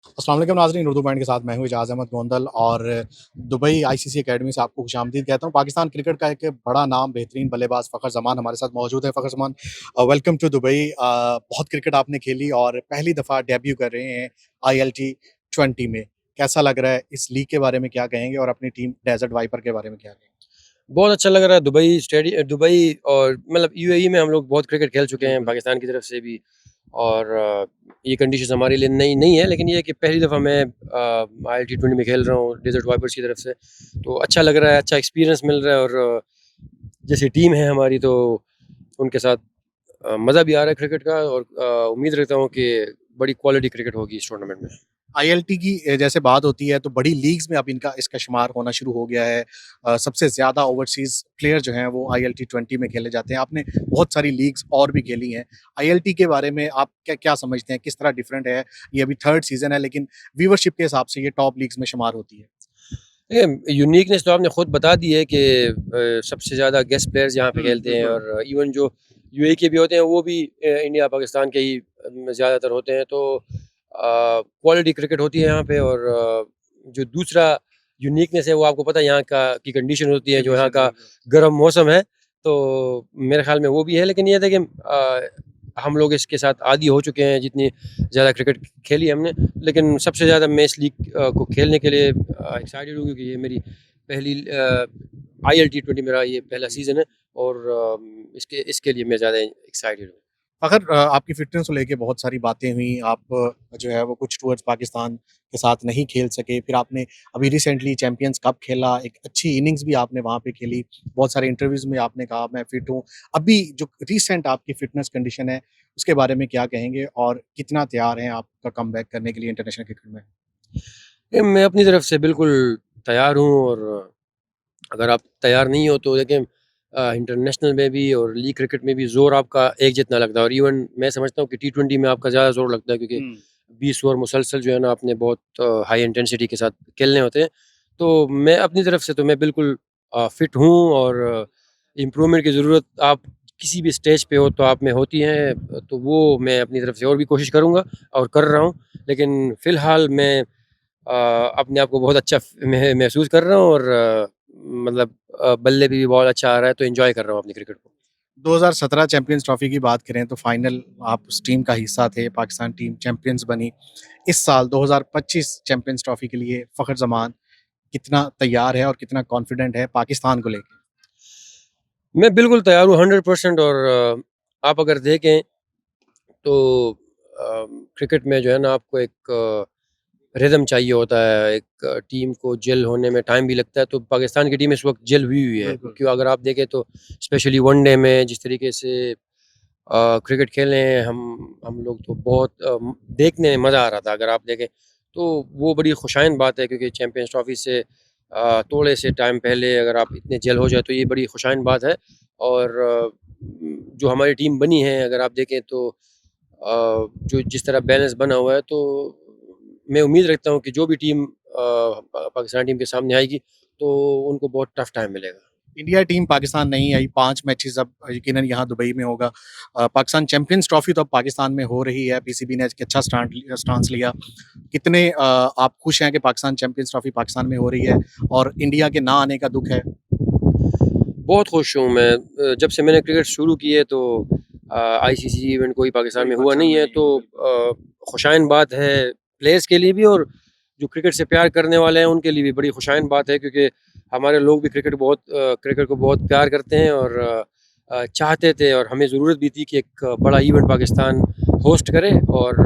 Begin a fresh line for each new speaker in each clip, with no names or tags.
अस्सलाम वालेकुम नाज़रीन, उर्दू पॉइंट के साथ मैं हूँ इजाज़ अहमद गोंदल और दुबई आईसीसी अकेडमी से आपको खुशामदीद कहता हूँ। पाकिस्तान क्रिकेट का एक बड़ा नाम, बेहतरीन बल्लेबाज फ़खर ज़मान हमारे साथ मौजूद है। फ़खर ज़मान, वेलकम टू दुबई। बहुत क्रिकेट आपने खेली और पहली दफ़ा डेब्यू कर रहे हैं आईएलटी 20 में। कैसा लग रहा है? इस लीग के बारे में क्या कहेंगे और अपनी टीम डेज़र्ट वाइपर के बारे में क्या कहेंगे?
बहुत अच्छा लग रहा है दुबई और मतलब यूएई में हम लोग बहुत क्रिकेट खेल चुके हैं
बिल्कुल।
पाकिस्तान की तरफ से भी। और ये कंडीशंस हमारे लिए नई नहीं है, लेकिन ये है कि पहली दफ़ा मैं आई T20 में खेल रहा हूँ डेजर्ट वाइपर्स की तरफ से। तो अच्छा लग रहा है, अच्छा एक्सपीरियंस मिल रहा है। और जैसे टीम है हमारी, तो उनके साथ मज़ा भी आ रहा है क्रिकेट का। और उम्मीद रखता हूँ कि बड़ी क्वालिटी क्रिकेट होगी इस टूर्नामेंट में।
आईएलटी की जैसे बात होती है तो बड़ी लीग्स में अब इनका इसका शुमार होना शुरू हो गया है। सबसे ज़्यादा ओवरसीज़ प्लेयर जो हैं वो आईएलटी 20 में खेले जाते हैं। आपने बहुत सारी लीग्स और भी खेली हैं। आईएलटी के बारे में आप क्या क्या समझते हैं? किस तरह डिफरेंट है? ये अभी 3rd सीज़न है लेकिन व्यूवरशिप के हिसाब से ये टॉप लीग्स में शुमार होती है।
देखिए, यूनिकनेस तो आपने खुद बता दी है कि सबसे ज़्यादा गेस्ट प्लेयर्स यहाँ पे खेलते हैं।
बिल्कुल।
और इवन जो यूएई के भी होते हैं वो भी इंडिया पाकिस्तान के ही ज़्यादातर होते हैं। तो क्वालिटी क्रिकेट होती है यहाँ पे। और जो दूसरा यूनिकनेस है वो आपको पता है यहाँ का की कंडीशन होती है, जो यहाँ
कंडीशन
का
बिल्कुल।
गर्म मौसम है। तो मेरे ख्याल में वो भी है, लेकिन ये था कि हम लोग इसके साथ आदी हो चुके हैं, जितनी ज़्यादा क्रिकेट खेली है हमने। लेकिन सबसे ज़्यादा मैं इस लीग को खेलने के लिए एक्साइटेड हूँ, क्योंकि ये मेरी पहली IL T20 मेरा ये पहला सीज़न है। और इसके इसके लिए मैं ज़्यादा एक्साइटेड हूँ।
अगर आपकी फ़िटनेस को लेके बहुत सारी बातें हुई, आप जो है वो कुछ टूर्स पाकिस्तान के साथ नहीं खेल सके, फिर आपने अभी रिसेंटली चैंपियंस कप खेला, एक अच्छी इनिंग्स भी आपने वहाँ पे खेली, बहुत सारे इंटरव्यूज़ में आपने कहा मैं फिट हूँ। अभी जो रिसेंट आपकी फ़िटनेस कंडीशन है, उसके बारे में क्या कहेंगे और कितना तैयार हैं आपका कमबैक करने के लिए इंटरनेशनल क्रिकेट में?
मैं अपनी तरफ से बिल्कुल तैयार हूँ। और अगर आप तैयार नहीं हो तो देखिए, इंटरनेशनल में भी और लीग क्रिकेट में भी ज़ोर आपका एक जितना लगता है। और इवन मैं समझता हूँ कि T20 में आपका ज़्यादा ज़ोर लगता है, क्योंकि
हुँ।
20 ओवर मुसलसल जो है ना, आपने बहुत हाई इंटेंसिटी के साथ खेलने होते हैं। तो मैं अपनी तरफ से तो मैं बिल्कुल फिट हूँ। और इम्प्रूवमेंट की ज़रूरत आप किसी भी स्टेज पे हो तो आप में होती है। तो वो मैं अपनी तरफ से और भी कोशिश करूँगा और कर रहा हूँ। लेकिन फ़िलहाल मैं अपने आप को बहुत अच्छा महसूस कर रहा हूँ। और मतलब बल्ले पे भी बहुत अच्छा आ रहा है, तो एन्जॉय कर रहा हूँ अपनी क्रिकेट को।
2017 चैंपियंस ट्रॉफी की बात करें तो फाइनल आप उस टीम का हिस्सा थे, पाकिस्तान टीम चैंपियंस बनी। इस साल 2025 चैंपियंस ट्रॉफी के लिए फ़खर ज़मान कितना तैयार है और कितना कॉन्फिडेंट है पाकिस्तान को लेके?
मैं बिल्कुल तैयार हूँ 100%। और आप अगर देखें तो क्रिकेट में जो है ना, आपको एक रिदम चाहिए होता है। एक टीम को जेल होने में टाइम भी लगता है। तो पाकिस्तान की टीम इस वक्त जेल हुई हुई है,
बिल्कुल।
क्यों अगर आप देखें तो स्पेशली वनडे में जिस तरीके से क्रिकेट खेले हैं हम लोग, तो बहुत देखने में मज़ा आ रहा था। अगर आप देखें तो वो बड़ी खुशाइन बात है, क्योंकि चैंपियंस ट्रॉफी से थोड़े से टाइम पहले अगर आप इतने जेल हो जाए तो ये बड़ी खुशाइन बात है। और जो हमारी टीम बनी है, अगर आप देखें तो जो जिस तरह बैलेंस बना हुआ है, तो मैं उम्मीद रखता हूँ कि जो भी टीम पाकिस्तान टीम के सामने आएगी, तो उनको बहुत टफ टाइम मिलेगा।
इंडिया टीम पाकिस्तान नहीं आई, 5 मैचेज़ अब यकीनन यहाँ दुबई में होगा। पाकिस्तान चैंपियंस ट्रॉफी तो अब पाकिस्तान में हो रही है, पीसीबी ने एक अच्छा स्टांस लिया। कितने आप खुश हैं कि पाकिस्तान चैंपियंस ट्रॉफी पाकिस्तान में हो रही है और इंडिया के ना आने का दुःख है?
बहुत खुश हूँ मैं। जब से मैंने क्रिकेट शुरू की है, तो आईसीसी इवेंट कोई पाकिस्तान
कोई
में हुआ
पाकिस्तान
नहीं
में
है।
नहीं
तो
हुआ, बिल्कुल।
खुशाइन बात है प्लेयर्स के लिए भी, और जो क्रिकेट से प्यार करने वाले हैं उनके लिए भी बड़ी खुशाइन बात है, क्योंकि हमारे लोग भी क्रिकेट को बहुत प्यार करते हैं। और चाहते थे, और हमें ज़रूरत भी थी कि एक बड़ा इवेंट पाकिस्तान होस्ट करे। और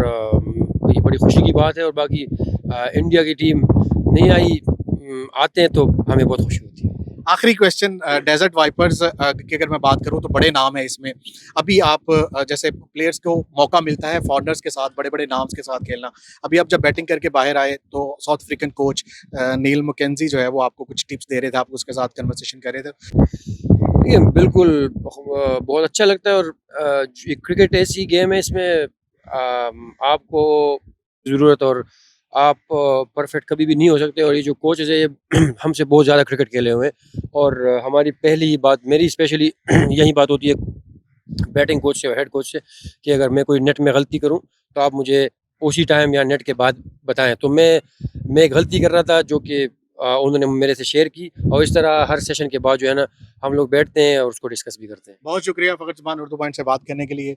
ये बड़ी खुशी की बात है। और बाकी इंडिया की टीम नहीं आई, आते हैं तो हमें बहुत खुशी होती है।
आखिरी क्वेश्चन, डेजर्ट वाइपर्स की अगर मैं बात करूँ तो बड़े नाम है इसमें। अभी आप जैसे प्लेयर्स को मौका मिलता है फॉरेनर्स के साथ, बड़े-बड़े नाम्स के साथ खेलना। अभी आप जब बैटिंग करके बाहर आए तो south African coach Neil McKenzie जो है वो आपको कुछ टिप्स दे रहे थे, आप उसके साथ कन्वर्सेशन कर रहे थे।
देखिए, बिल्कुल बहुत अच्छा लगता है। और ये क्रिकेट ऐसी गेम है, इसमें आपको ज़रूरत और आप परफेक्ट कभी भी नहीं हो सकते। और ये जो कोचेज़ है, ये हमसे बहुत ज़्यादा क्रिकेट खेले हुए हैं। और हमारी पहली ही बात, मेरी स्पेशली यही बात होती है बैटिंग कोच से और हेड कोच से, कि अगर मैं कोई नेट में गलती करूं तो आप मुझे उसी टाइम या नेट के बाद बताएं। तो मैं एक गलती कर रहा था जो कि उन्होंने मेरे से शेयर की, और इस तरह हर सेशन के बाद जो है ना हम लोग बैठते हैं और उसको डिस्कस भी करते हैं।
बहुत शुक्रिया फ़खर ज़मान उर्दू पॉइंट से बात करने के लिए।